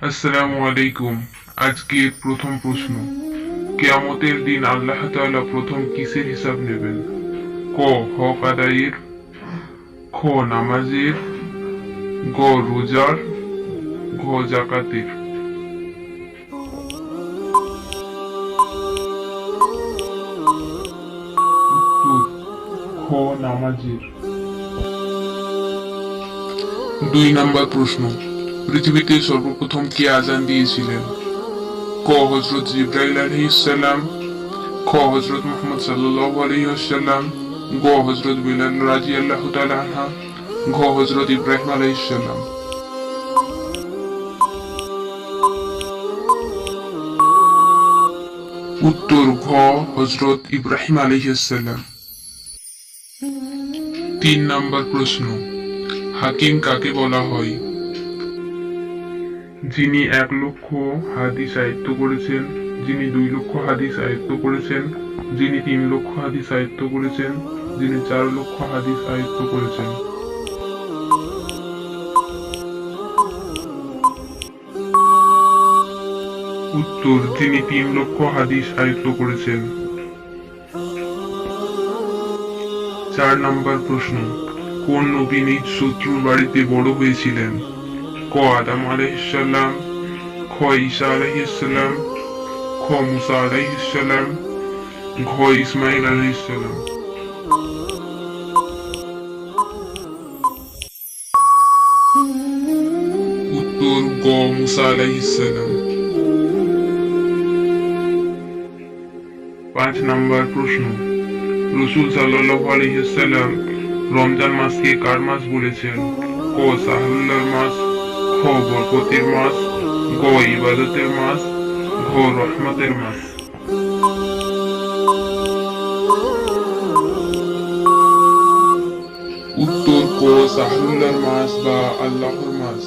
আসসালামু আলাইকুম। আজকের প্রথম প্রশ্ন, কিয়ামতের দিন আল্লাহ তাআলা প্রথম কিসের হিসাব নেবেন? ক, হক আদায়ের, খ, নামাজের, গ, রোজার, ঘ, জাকাতের। উত্তর, খ, নামাজের। 2 নম্বর প্রশ্ন, পৃথিবীতে সর্বপ্রথম কে আযান দিয়েছিলেন? ক, হযরত জিবরাইল আলাইহিস সালাম, খ, হযরত মুহাম্মদ সাল্লাল্লাহু আলাইহি ওয়াসাল্লাম, গ, হযরত বিলাল রাদিয়াল্লাহু তাআলা আনহা, ঘ, হযরত ইব্রাহিম আলাইহিস সালাম। উত্তর, ঘ, হযরত ইব্রাহিম আলাইহিস সালাম। 3 নম্বর প্রশ্ন, হাকিম কাকে বলা হয়? যিনি 1 লক্ষ হাদিস আয়ত্ত করেছেন, যিনি 2 লক্ষ হাদিস আয়ত্ত করেছেন, যিনি 3 লক্ষ হাদিস আয়ত্ত করেছেন, যিনি 4 লক্ষ হাদিস আয়ত্ত করেছেন। উত্তর, যিনি 3 লক্ষ হাদিস আয়ত্ত করেছেন। 4 নম্বর প্রশ্ন, কোন নবী নিজ শত্রুর বাড়িতে বড় হয়েছিলেন? ক, আদম আলাইহিস সালাম, খ, ঈসা আলাইহিস সালাম, খ, মুসা আলাইহিস সালাম, ঘ, ইসমাইল আলাইহিস সালাম। উত্তর, গ, মুসা আলাইহিস সালাম। 5 নম্বর প্রশ্ন, রাসূল সাল্লাল্লাহু আলাইহি ওয়াসাল্লাম রমজান মাসকে কার মাস বলেছেন? ক, সাহুল্লার মাস, খ, বরকতের মাস, গ, ইবাদতের মাস, ঘ, রহমতের মাস। উত্তর, ক, সাহুল্লার মাস বা আল্লাহর মাস।